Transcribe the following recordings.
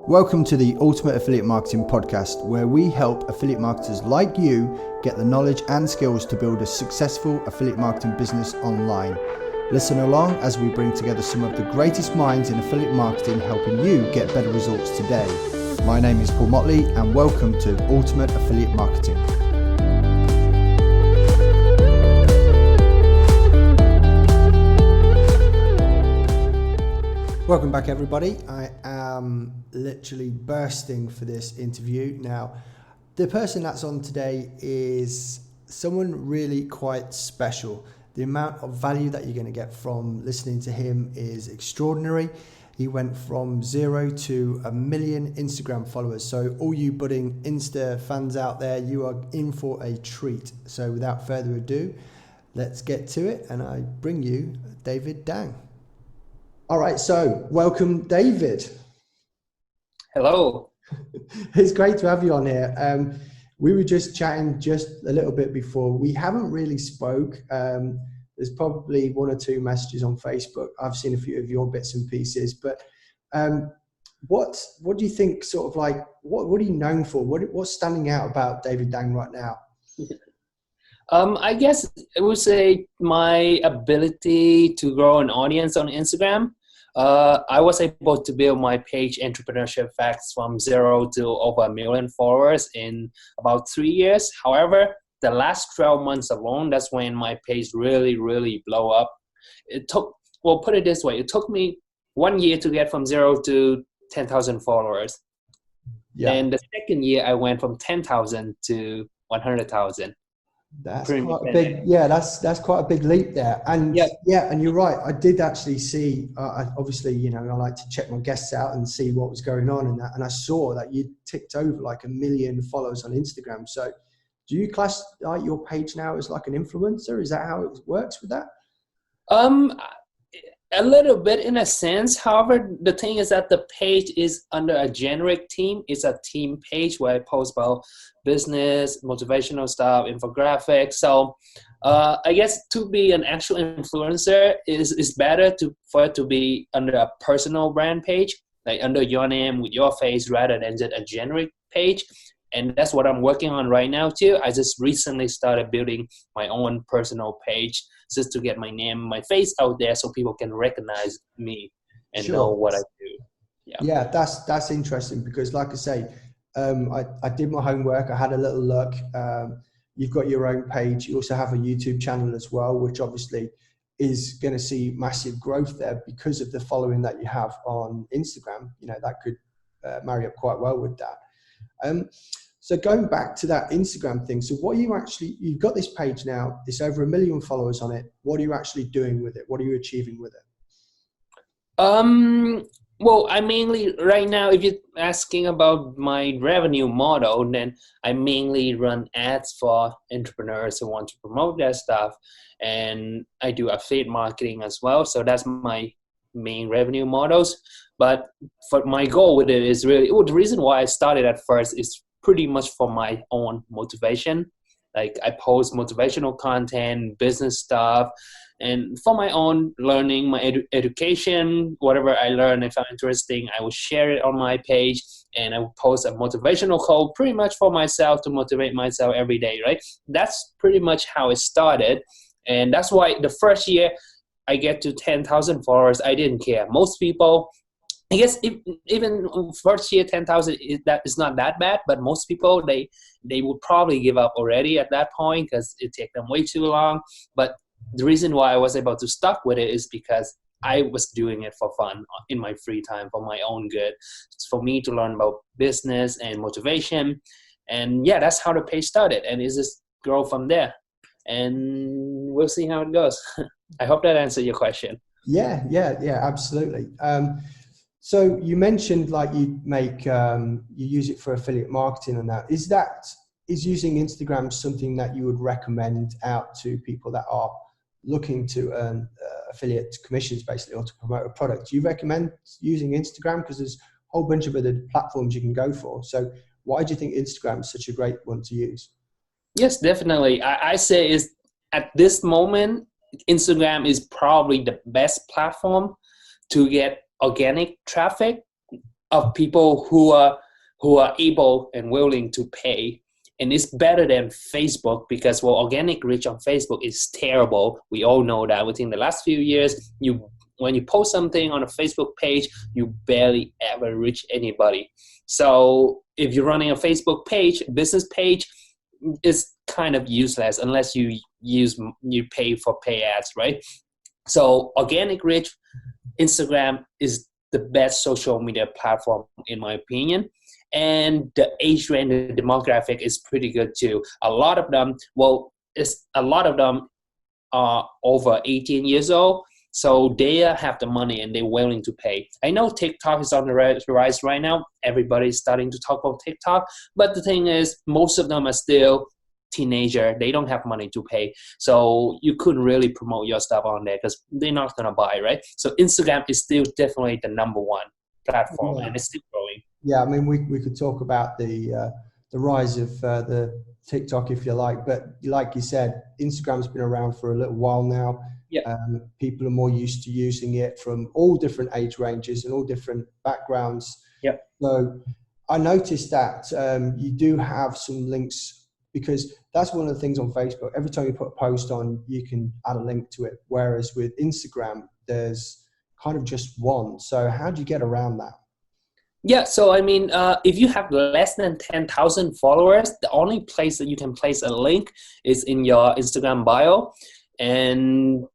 Welcome to the Ultimate Affiliate Marketing Podcast, where we help affiliate marketers like you get the knowledge and skills to build a successful affiliate marketing business online. Listen along as we bring together some of the greatest minds in affiliate marketing, helping you get better results today. My name is Paul Motley, and welcome to Ultimate Affiliate Marketing. Welcome back, everybody. I am literally bursting for this interview. Now, the person that's on today is someone really quite special. The amount of value that you're going to get from listening to him is extraordinary. He went from 0 to 1 million Instagram followers. So all you budding Insta fans out there, you are in for a treat. So without further ado, let's get to it. And I bring you David Dang. All right, so welcome, David. Hello. It's great to have you on here. We were just chatting just a little bit before. We haven't really spoke. There's probably one or two messages on Facebook. I've seen a few of your bits and pieces, but what do you think, sort of like, what are you known for? What's standing out about David Dang right now? I guess I would say my ability to grow an audience on Instagram. I was able to build my page Entrepreneurship Facts from 0 to over 1 million followers in about 3 years. However, the last 12 months alone, that's when my page really blew up. Put it this way, it took me 1 year to get from 0 to 10,000 followers. Yeah. And the second year I went from 10,000 to 100,000. That's quite a big, that's quite a big leap there. And and you're right. I did actually see, obviously, I like to check my guests out and see what was going on in that. And I saw that you ticked over like 1 million followers on Instagram. So do you class like your page now as like an influencer? Is that how it works with that? A little bit in a sense. However, the thing is that the page is under a generic team. It's a team page where I post about business, motivational stuff, infographics. So I guess to be an actual influencer is better for it to be under a personal brand page, like under your name with your face rather than just a generic page. And that's what I'm working on right now too. I just recently started building my own personal page just to get my name, my face out there so people can recognize me and know what I do. Yeah, that's interesting because like I say, I did my homework. I had a little look. You've got your own page. You also have a YouTube channel as well, which obviously is going to see massive growth there because of the following that you have on Instagram. That could marry up quite well with that. So going back to that Instagram thing, so what are you actually, you've got this page now, it's over 1 million followers on it. What are you actually doing with it? What are you achieving with it? Well, I mainly, right now, if you're asking about my revenue model, then I mainly run ads for entrepreneurs who want to promote their stuff. And I do affiliate marketing as well. So that's my main revenue models. But for my goal with it is really, the reason why I started at first is pretty much for my own motivation. Like I post motivational content, business stuff, and for my own learning, my education, whatever I learn, if I'm interesting, I will share it on my page, and I will post a motivational quote pretty much for myself to motivate myself every day, right? That's pretty much how it started. And that's why the first year I get to 10,000 followers, I didn't care. Most people, I guess even first year 10,000 is not that bad, but most people they would probably give up already at that point because it takes them way too long. But the reason why I was able to stuck with it is because I was doing it for fun in my free time for my own good. It's for me to learn about business and motivation, and that's how the page started, and it just grow from there. And we'll see how it goes. I hope that answered your question. Yeah, absolutely. So you mentioned like you make, you use it for affiliate marketing and that. Is using Instagram something that you would recommend out to people that are looking to earn affiliate commissions basically, or to promote a product? Do you recommend using Instagram? Because there's a whole bunch of other platforms you can go for. So why do you think Instagram is such a great one to use? Yes, definitely. I say is at this moment, Instagram is probably the best platform to get organic traffic of people who are able and willing to pay. And it's better than Facebook because, well, organic reach on Facebook is terrible. We all know that. Within the last few years, when you post something on a Facebook page, you barely ever reach anybody. So if you're running a Facebook page, business page, it's kind of useless unless you pay for pay ads, right? So organic reach, Instagram is the best social media platform in my opinion. And the age range, the demographic is pretty good too. A lot of them are over 18 years old, so they have the money and they're willing to pay. I know TikTok is on the rise right now. Everybody's starting to talk about TikTok, but the thing is, most of them are still teenager. They don't have money to pay, so you couldn't really promote your stuff on there because they're not gonna buy, right? So Instagram is still definitely the number one platform, and it's still growing. Yeah, I mean, we could talk about the rise of the TikTok if you like, but like you said, Instagram's been around for a little while now. Yeah. People are more used to using it from all different age ranges and all different backgrounds. Yeah. So I noticed that you do have some links, because that's one of the things on Facebook. Every time you put a post on, you can add a link to it. Whereas with Instagram, there's kind of just one. So how do you get around that? Yeah, so I mean, if you have less than 10,000 followers, the only place that you can place a link is in your Instagram bio, and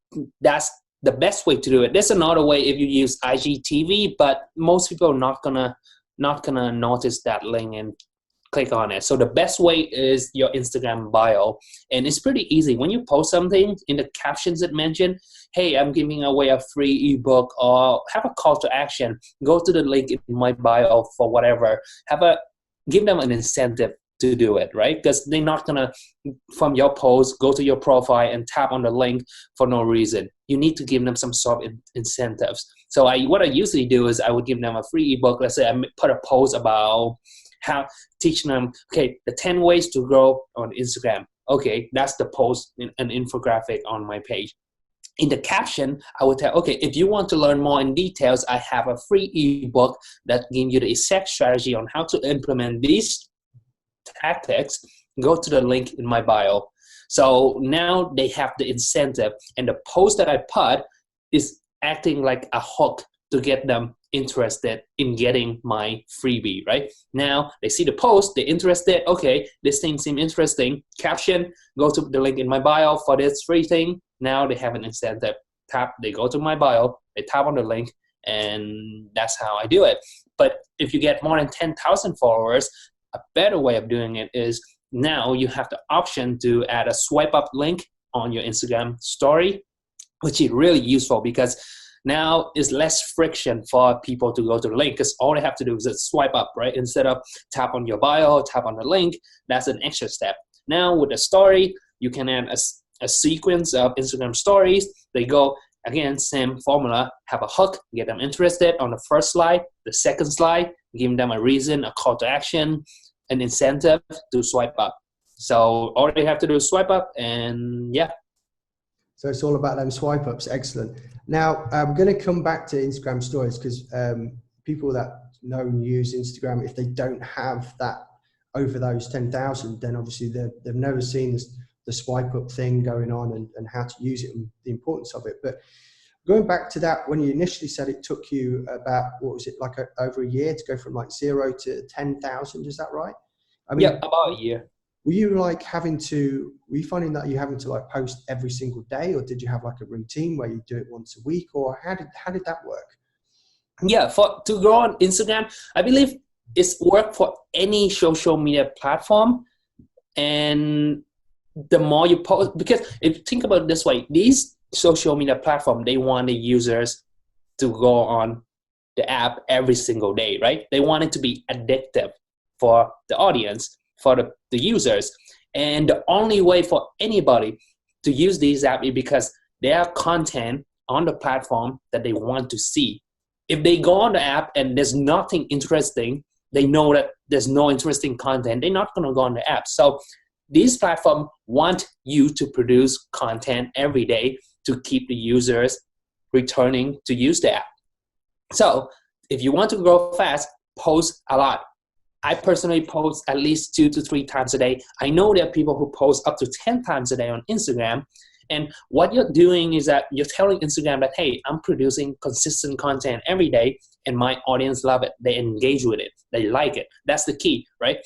that's the best way to do it. There's another way if you use IGTV, but most people are not gonna notice that link and click on it. So the best way is your Instagram bio, and it's pretty easy. When you post something, in the captions it mentioned, hey, I'm giving away a free ebook, or have a call to action, go to the link in my bio for whatever. Give them an incentive to do it, right? Because they're not gonna, from your post, go to your profile and tap on the link for no reason. You need to give them some sort of incentives. So what I usually do is I would give them a free ebook. Let's say I put a post about how teaching them, okay, the 10 ways to grow on Instagram. Okay, that's the post, an infographic on my page. In the caption, I would tell, okay, if you want to learn more in details, I have a free ebook that gives you the exact strategy on how to implement these tactics. Go to the link in my bio. So now they have the incentive, and the post that I put is acting like a hook to get them interested in getting my freebie, right? Now they see the post, they're interested. Okay, this thing seems interesting. Caption, go to the link in my bio for this free thing. Now they have an incentive. They go to my bio, they tap on the link, and that's how I do it. But if you get more than 10,000 followers, a better way of doing it is now you have the option to add a swipe up link on your Instagram story, which is really useful because now is less friction for people to go to the link, because all they have to do is just swipe up, right? Instead of tap on your bio, tap on the link, that's an extra step. Now with the story, you can add a sequence of Instagram stories. They go, again, same formula, have a hook, get them interested on the first slide, the second slide, give them a reason, a call to action, an incentive to swipe up. So all they have to do is swipe up, and yeah. So it's all about them swipe ups. Excellent. Now I'm going to come back to Instagram stories, because people that know and use Instagram, if they don't have that over those 10,000, then obviously they've never seen the swipe up thing going on and how to use it and the importance of it. But going back to that, when you initially said it took you about, what was it, like over a year to go from like 0 to 10,000, is that right? I mean, yeah, about a year. Were you finding that you're having to like post every single day, or did you have like a routine where you do it once a week, or how did that work? Yeah, to grow on Instagram, I believe it's work for any social media platform. And the more you post, because if you think about it this way, these social media platform, they want the users to go on the app every single day, right? They want it to be addictive for the audience, for the users. And the only way for anybody to use these apps is because there are content on the platform that they want to see. If they go on the app and there's nothing interesting, they know that there's no interesting content, they're not going to go on the app. So these platforms want you to produce content every day to keep the users returning to use the app. So if you want to grow fast, post a lot. I personally post at least 2 to 3 times a day. I know there are people who post up to 10 times a day on Instagram. And what you're doing is that you're telling Instagram that, hey, I'm producing consistent content every day and my audience love it. They engage with it. They like it. That's the key, right?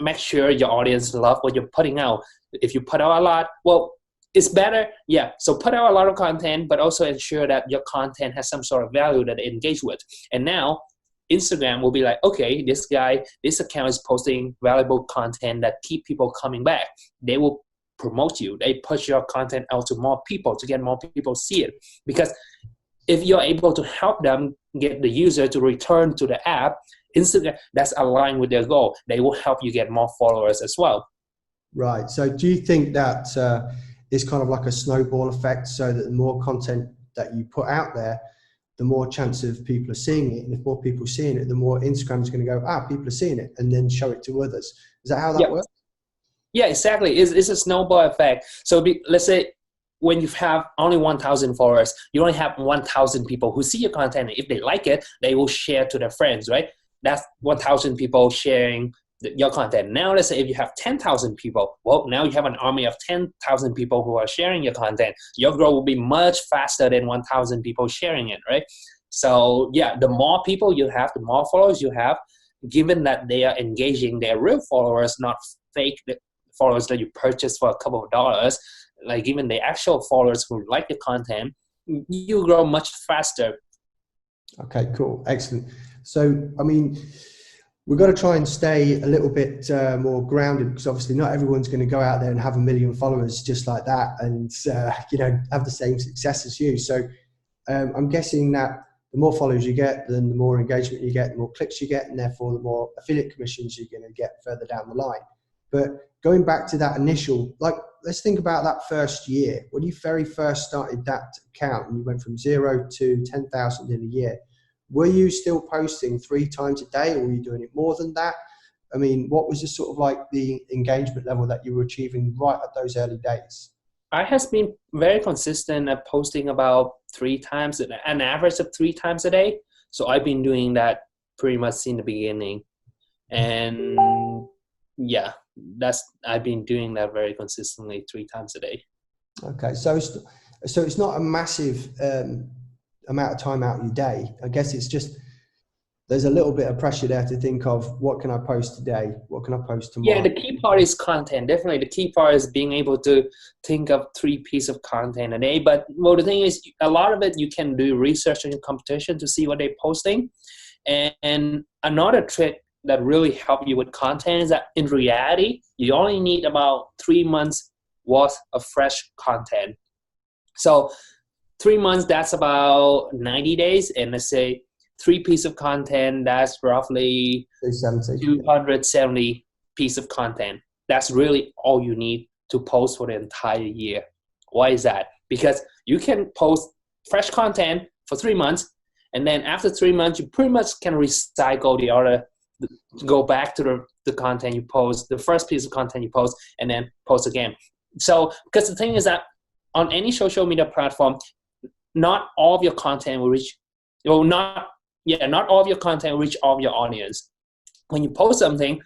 Make sure your audience love what you're putting out. If you put out a lot, well, it's better. Yeah. So put out a lot of content, but also ensure that your content has some sort of value that they engage with. And now Instagram will be like, okay, this account is posting valuable content that keep people coming back. They will promote you. They push your content out to more people to get more people see it. Because if you're able to help them get the user to return to the app, Instagram, that's aligned with their goal. They will help you get more followers as well. Right. So do you think that it's kind of like a snowball effect, so that the more content that you put out there, the more chance of people are seeing it, and if more people are seeing it, the more Instagram's going to go, people are seeing it, and then show it to others. Is that how that works? Yeah, exactly. It's a snowball effect. So let's say when you have only 1,000 followers, you only have 1,000 people who see your content. If they like it, they will share to their friends, right? That's 1,000 people sharing your content. Now, let's say if you have 10,000 people, well, now you have an army of 10,000 people who are sharing your content. Your growth will be much faster than 1,000 people sharing it, right? So yeah, the more people you have, the more followers you have, given that they are engaging, they're real followers, not fake followers that you purchase for a couple of dollars, like even the actual followers who like the content, you grow much faster. Okay, cool. Excellent. So, I mean, we've got to try and stay a little bit more grounded, because obviously not everyone's going to go out there and have 1 million followers just like that and, have the same success as you. So I'm guessing that the more followers you get, then the more engagement you get, the more clicks you get, and therefore the more affiliate commissions you're going to get further down the line. But going back to that initial, let's think about that first year. When you very first started that account and you went from 0 to 10,000 in a year, were you still posting 3 times a day, or were you doing it more than that? I mean, what was the sort of like the engagement level that you were achieving right at those early days? I has been very consistent at posting about 3 times, an average of 3 times a day. So I've been doing that pretty much in the beginning. And yeah, I've been doing that very consistently 3 times a day. Okay. So it's not a massive amount of time out of your day. I guess it's just, there's a little bit of pressure there to think of, what can I post today? What can I post tomorrow? Yeah, the key part is content. Definitely the key part is being able to think of 3 pieces of content a day. But the thing is, a lot of it you can do research on your competition to see what they're posting. And another trick that really help you with content is that in reality, you only need about 3 months worth of fresh content. So 3 months, that's about 90 days. And let's say 3 pieces of content, that's roughly 270 pieces of content. That's really all you need to post for the entire year. Why is that? Because you can post fresh content for 3 months, and then after 3 months, you pretty much can recycle go back to the content you post, the first piece of content you post, and then post again. So, because the thing is that on any social media platform, not all of your content will reach, not all of your content will reach all of your audience. When you post something,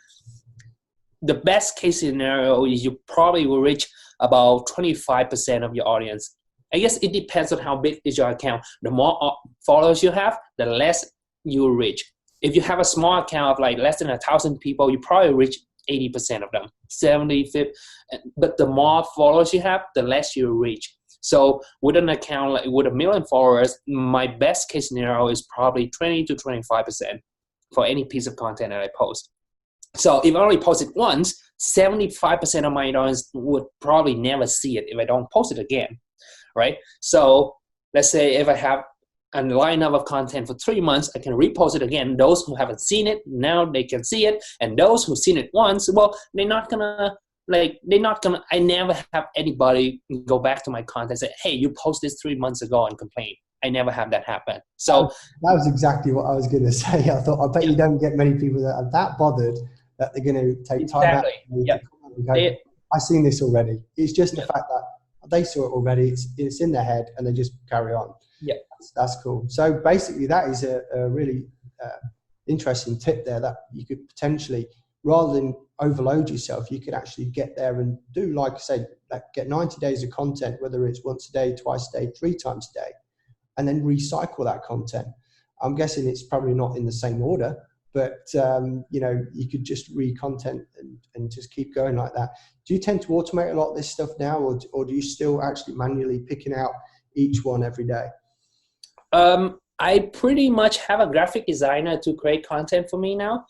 the best case scenario is you probably will reach about 25% of your audience. I guess it depends on how big is your account. The more followers you have, the less you will reach. If you have a small account of like less than 1,000 people, you probably reach 80% of them, 70, 50. But the more followers you have, the less you reach. So with an account like with 1 million followers, my best case scenario is probably 20 to 25% for any piece of content that I post. So if I only post it once, 75% of my audience would probably never see it if I don't post it again, right? So let's say if I have a lineup of content for 3 months, I can repost it again. Those who haven't seen it, now they can see it. And those who've seen it once, well, I never have anybody go back to my content and say, hey, you posted this 3 months ago and complain. I never have that happen. So that was exactly what I was going to say. I bet you don't get many people that are that bothered that they're going to take time out. Go, I've seen this already. It's just the fact that they saw it already. It's in their head, and they just carry on. Yeah, that's cool. So basically, that is a really interesting tip there that you could potentially, rather than overload yourself, you could actually get there and do, like I say, like get 90 days of content, whether it's once a day, twice a day, 3 times a day, and then recycle that content. I'm guessing it's probably not in the same order, but you could just re-content and just keep going like that. Do you tend to automate a lot of this stuff now, or do you still actually manually picking out each one every day? I pretty much have a graphic designer to create content for me now,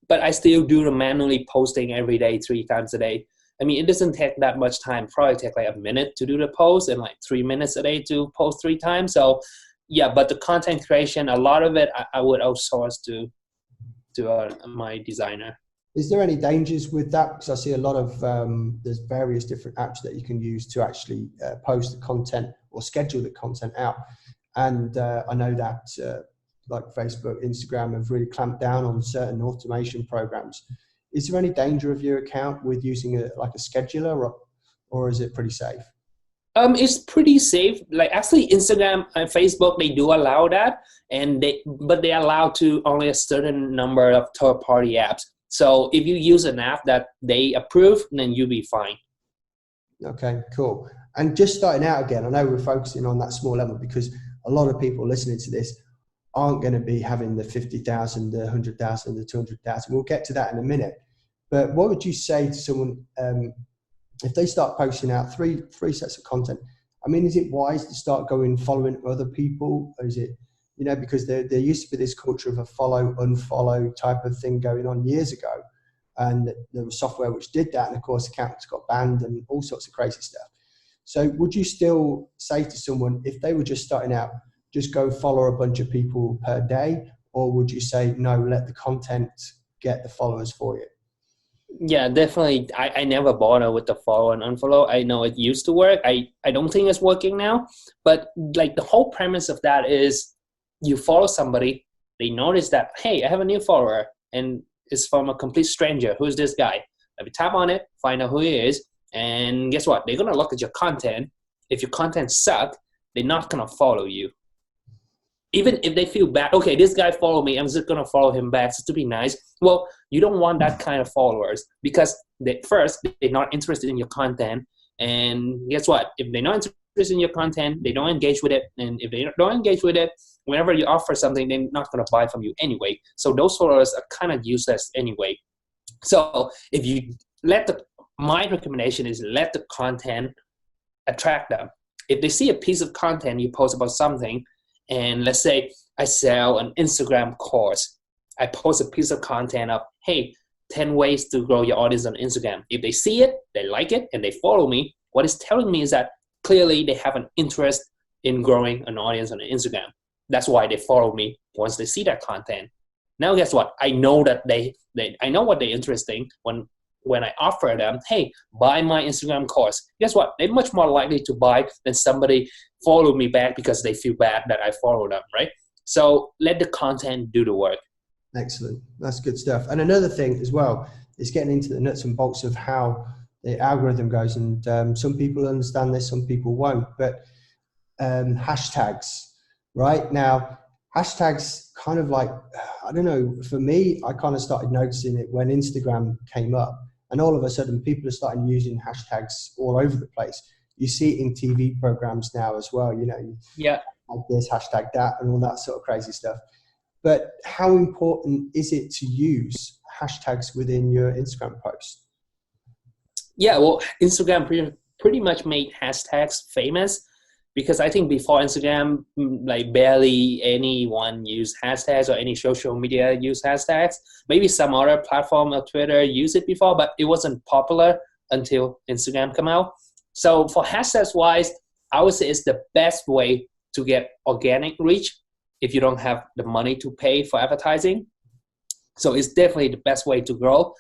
but I still do the manually posting every day, 3 times a day. I mean, it doesn't take that much time. Probably take like a minute to do the post and like 3 minutes a day to post 3 times. So yeah, but the content creation, a lot of it, I would outsource to my designer. Is there any dangers with that? Because I see a lot of, there's various different apps that you can use to actually post the content or schedule the content out. And I know that like Facebook, Instagram have really clamped down on certain automation programs. Is there any danger of your account with using a scheduler, or is it pretty safe? It's pretty safe. Like actually Instagram and Facebook, they do allow that, but they allow to only a certain number of third-party apps. So if you use an app that they approve, then you'll be fine. Okay, cool. And just starting out again, I know we're focusing on that small level because a lot of people listening to this aren't going to be having the 50,000, the 100,000, the 200,000. We'll get to that in a minute. But what would you say to someone if they start posting out three sets of content? I mean, is it wise to start going following other people? Or is it, because there used to be this culture of a follow, unfollow type of thing going on years ago. And there was software which did that. And of course, accounts got banned and all sorts of crazy stuff. So would you still say to someone, if they were just starting out, just go follow a bunch of people per day? Or would you say, no, let the content get the followers for you? Yeah, definitely. I never bother with the follow and unfollow. I know it used to work. I don't think it's working now. But like the whole premise of that is you follow somebody, they notice that, hey, I have a new follower and it's from a complete stranger. Who's this guy? Let me tap on it, find out who he is. And guess what? They're going to look at your content. If your content sucks, they're not going to follow you. Even if they feel bad, okay, this guy followed me, I'm just going to follow him back just to be nice. Well, you don't want that kind of followers because they're not interested in your content. And guess what? If they're not interested in your content, they don't engage with it. And if they don't engage with it, whenever you offer something, they're not going to buy from you anyway. So those followers are kind of useless anyway. So if you my recommendation is let the content attract them. If they see a piece of content you post about something, and let's say I sell an Instagram course, I post a piece of content of, hey, 10 ways to grow your audience on Instagram. If they see it, they like it, and they follow me, what it's telling me is that clearly they have an interest in growing an audience on Instagram. That's why they follow me once they see that content. Now, guess what? I know that I know what they're interested in when I offer them, hey, buy my Instagram course. Guess what? They're much more likely to buy than somebody follow me back because they feel bad that I follow them, right? So let the content do the work. Excellent. That's good stuff. And another thing as well is getting into the nuts and bolts of how the algorithm goes. And some people understand this, some people won't. But hashtags, right? Now, hashtags kind of like, I don't know, for me, I kind of started noticing it when Instagram came up. And all of a sudden, people are starting using hashtags all over the place. You see it in TV programs now as well, Yeah. Like this, hashtag that, and all that sort of crazy stuff. But how important is it to use hashtags within your Instagram post? Yeah, well, Instagram pretty much made hashtags famous because I think before Instagram, like barely anyone used hashtags or any social media used hashtags. Maybe some other platform or Twitter used it before, but it wasn't popular until Instagram came out. So for hashtags wise, I would say it's the best way to get organic reach if you don't have the money to pay for advertising. So it's definitely the best way to grow.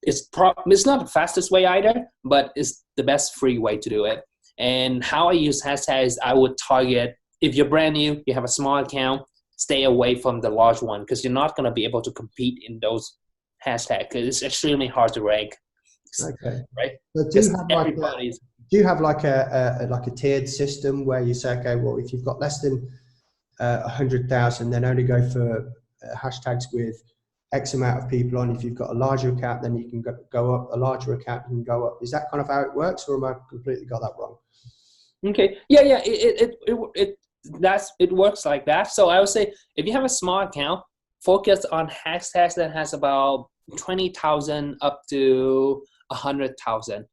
It's not the fastest way either, but it's the best free way to do it. And how I use hashtags, I would target, if you're brand new, you have a small account, stay away from the large one because you're not going to be able to compete in those hashtags because it's extremely hard to rank. Okay. Right? But do you have like a tiered system where you say, okay, well, if you've got less than 100,000, then only go for hashtags with X amount of people on. If you've got a larger account, then you can go up. A larger account, you can go up. Is that kind of how it works, or am I completely got that wrong? Okay. Yeah. It works like that. So I would say if you have a small account, focus on hashtags that has about 20,000 up to 100,000,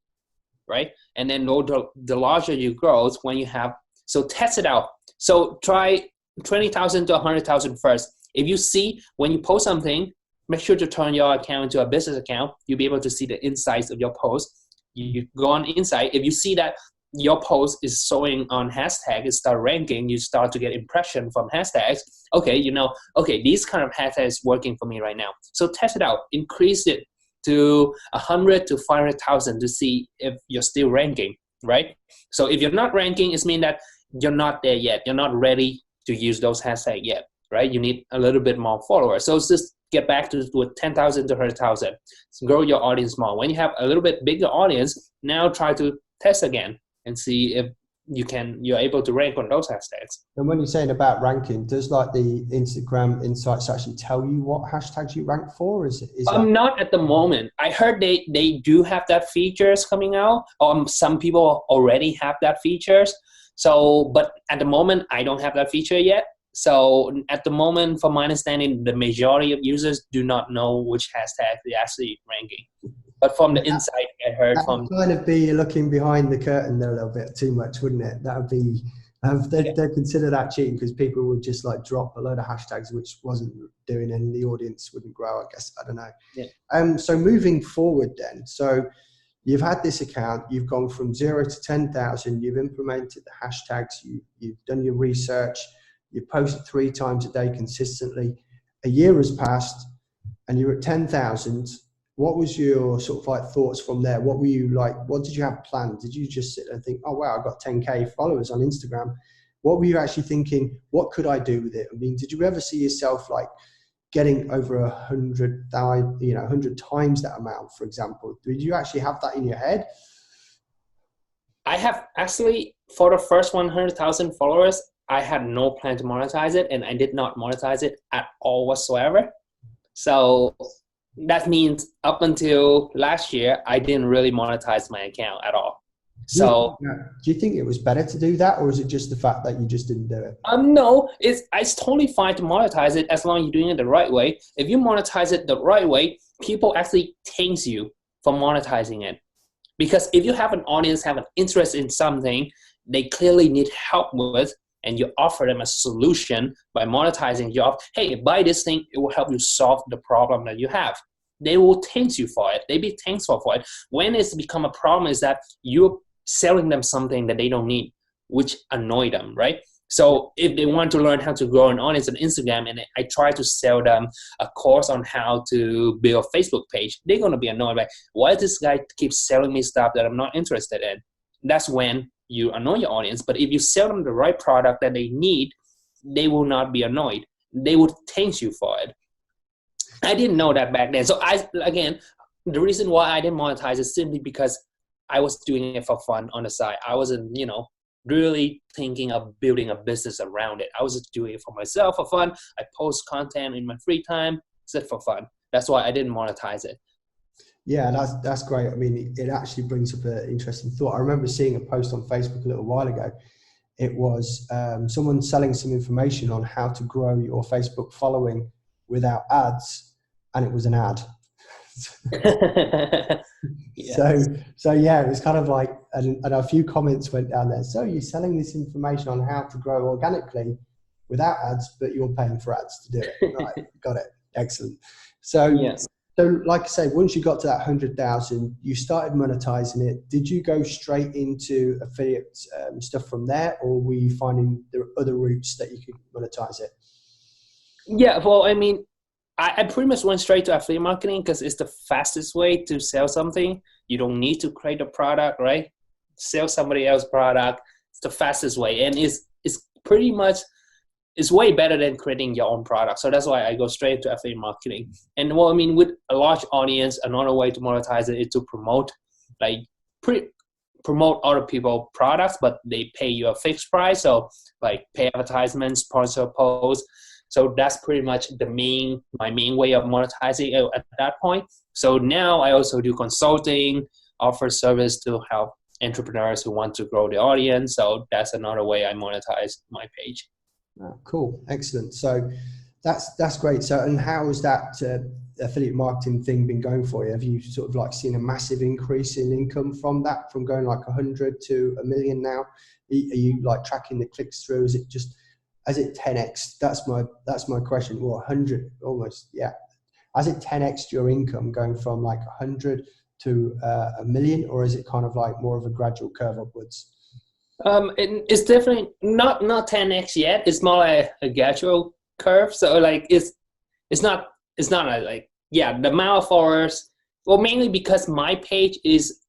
right? And then the larger you grow, when you have, so test it out. So try 20,000 to 100,000 first. If you see when you post something, make sure to turn your account into a business account. You'll be able to see the insights of your post. You go on insight. If you see that your post is showing on hashtag, it start ranking, you start to get impression from hashtags. Okay, these kind of hashtags working for me right now. So test it out, increase it to 100 to 500,000 to see if you're still ranking, right? So if you're not ranking, it means that you're not there yet. You're not ready to use those hashtags yet, right? You need a little bit more followers. So just get back to 10,000 to 100,000. So grow your audience more. When you have a little bit bigger audience, now try to test again and see if you're able to rank on those hashtags. And when you're saying about ranking, does like the Instagram insights actually tell you what hashtags you rank for? Is not at the moment. I heard they do have that features coming out. Some people already have that features. So, but at the moment, I don't have that feature yet. So at the moment, from my understanding, the majority of users do not know which hashtag they're actually ranking. But from the insight I heard from... That would kind of be looking behind the curtain there a little bit too much, wouldn't it? That would be... they'd consider that cheating because people would just like drop a load of hashtags which wasn't doing and the audience wouldn't grow, I guess. I don't know. Yeah. So moving forward then, so you've had this account, you've gone from 0 to 10,000, you've implemented the hashtags, you've done your research, you posted 3 times a day consistently. A year has passed and you're at 10,000. What was your sort of like thoughts from there? What were you like, what did you have planned? Did you just sit and think, oh wow, I've got 10K followers on Instagram? What were you actually thinking? What could I do with it? I mean, did you ever see yourself like getting over 100 times that amount, for example? Did you actually have that in your head? I have actually, for the first 100,000 followers, I had no plan to monetize it, and I did not monetize it at all whatsoever. So that means up until last year, I didn't really monetize my account at all. So do you think it was better to do that, or is it just the fact that you just didn't do it? No, it's totally fine to monetize it as long as you're doing it the right way. If you monetize it the right way, people actually thanks you for monetizing it. Because if you have an audience, have an interest in something they clearly need help with, and you offer them a solution by monetizing your, hey, buy this thing, it will help you solve the problem that you have. They will thank you for it. They be thankful for it. When it's become a problem is that you're selling them something that they don't need, which annoy them, right? So if they want to learn how to grow an audience on Instagram and I try to sell them a course on how to build a Facebook page, they're going to be annoyed, like, why does this guy keep selling me stuff that I'm not interested in? That's when you annoy your audience. But if you sell them the right product that they need, they will not be annoyed. They would thank you for it. I didn't know that back then. So the reason why I didn't monetize is simply because I was doing it for fun on the side. I wasn't, really thinking of building a business around it. I was just doing it for myself for fun. I post content in my free time, just for fun. That's why I didn't monetize it. Yeah, that's great. I mean, it actually brings up an interesting thought. I remember seeing a post on Facebook a little while ago. It was someone selling some information on how to grow your Facebook following without ads, and it was an ad. Yes. So yeah, it was kind of like, and a few comments went down there. So you're selling this information on how to grow organically without ads, but you're paying for ads to do it. Right, got it. Excellent. So yes. So like I say, once you got to that 100,000, you started monetizing it. Did you go straight into affiliate stuff from there, or were you finding there are other routes that you could monetize it? Yeah, well, I mean, I pretty much went straight to affiliate marketing because it's the fastest way to sell something. You don't need to create a product, right? Sell somebody else's product. It's the fastest way, and it's pretty much. It's way better than creating your own product. So that's why I go straight to affiliate marketing. And well, I mean, with a large audience, another way to monetize it is to promote other people's products, but they pay you a fixed price. So like pay advertisements, sponsor posts, So that's pretty much my main way of monetizing at that point. So now I also do consulting, offer service to help entrepreneurs who want to grow the audience. So that's another way I monetize my page. Oh, cool. Excellent. So that's great. So, and how has that affiliate marketing thing been going for you? Have you sort of like seen a massive increase in income from that, from going like 100 to a million now? Are you like tracking the clicks through? Is it 10x? That's my question. Well, 100 almost. Yeah. Has it 10x your income going from like 100 to a million, or is it kind of like more of a gradual curve upwards? It's definitely not 10x yet. It's more like a gradual curve. So like it's not like, yeah, the amount of followers. Well, mainly because my page is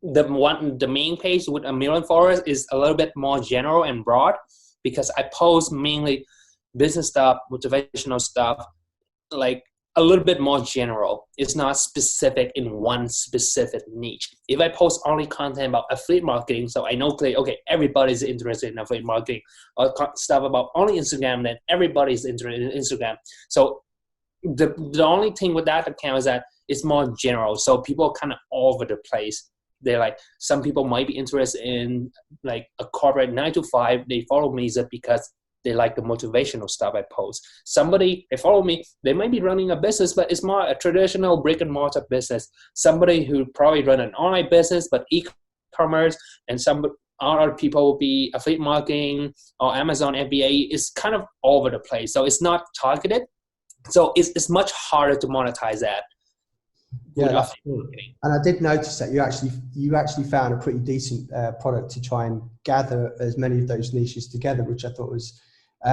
the main page with 1 million followers is a little bit more general and broad, because I post mainly business stuff, motivational stuff, like a little bit more general. It's not specific in one specific niche. If I post only content about affiliate marketing, so I know clearly, okay, everybody's interested in affiliate marketing, or stuff about only Instagram, then everybody's interested in Instagram. So the only thing with that account is that it's more general. So people are kind of all over the place. They're like, some people might be interested in like a corporate 9-to-5. They follow me because they like the motivational stuff I post. They follow me, they might be running a business, but it's more a traditional brick and mortar business. Somebody who probably run an online business, but e-commerce, and some other people will be affiliate marketing or Amazon FBA. Is kind of all over the place. So it's not targeted. So it's much harder to monetize that. Yeah, that's cool. And I did notice that you actually found a pretty decent product to try and gather as many of those niches together, which I thought was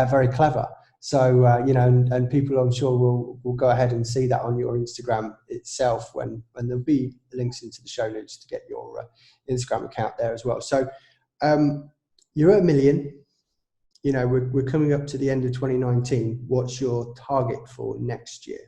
very clever. So and people, I'm sure, will go ahead and see that on your Instagram itself when there'll be links into the show notes to get your Instagram account there as well. So you're at 1 million. We're coming up to the end of 2019. What's your target for next year?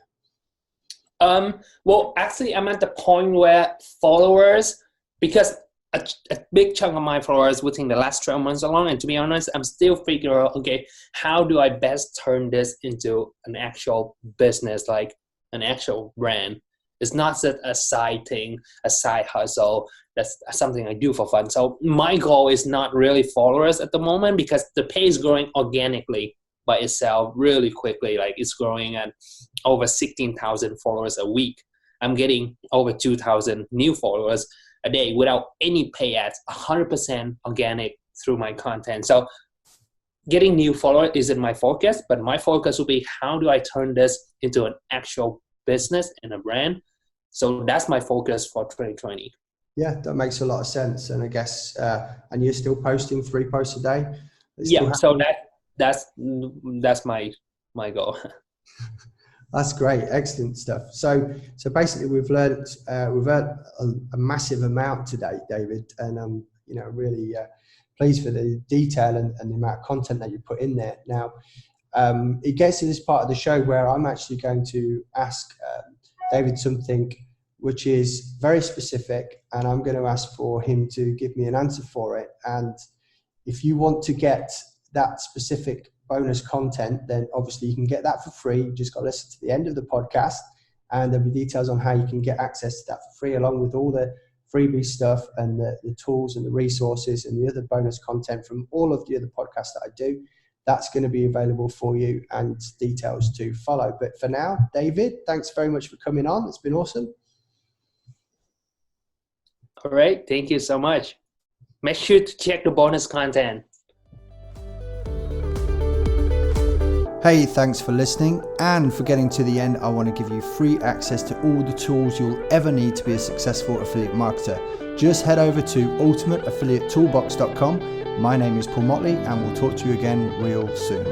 Well, actually, I'm at the point where followers, because a big chunk of my followers within the last 12 months alone, and to be honest, I'm still figuring out, okay, how do I best turn this into an actual business, like an actual brand? It's not just a side thing, a side hustle. That's something I do for fun. So my goal is not really followers at the moment, because the page is growing organically by itself really quickly. Like it's growing at over 16,000 followers a week. I'm getting over 2,000 new followers a day without any pay ads, 100% organic through my content. So getting new followers isn't my focus, but my focus will be, how do I turn this into an actual business and a brand? So that's my focus for 2020. Yeah, that makes a lot of sense. And I guess, and you're still posting 3 posts a day? Yeah, so that's my goal. That's great, excellent stuff. So basically, we've learned a massive amount today, David, and I'm really pleased for the detail and the amount of content that you put in there. Now, it gets to this part of the show where I'm actually going to ask David something which is very specific, and I'm going to ask for him to give me an answer for it. And if you want to get that specific bonus content, then obviously you can get that for free. You just got to listen to the end of the podcast, and there'll be details on how you can get access to that for free, along with all the freebie stuff and the tools and the resources and the other bonus content from all of the other podcasts that I do. That's going to be available for you, and details to follow. But for now, David, thanks very much for coming on. It's been awesome. All right. Thank you so much. Make sure to check the bonus content. Hey, thanks for listening and for getting to the end. I want to give you free access to all the tools you'll ever need to be a successful affiliate marketer. Just head over to ultimateaffiliatetoolbox.com. My name is Paul Motley, and we'll talk to you again real soon.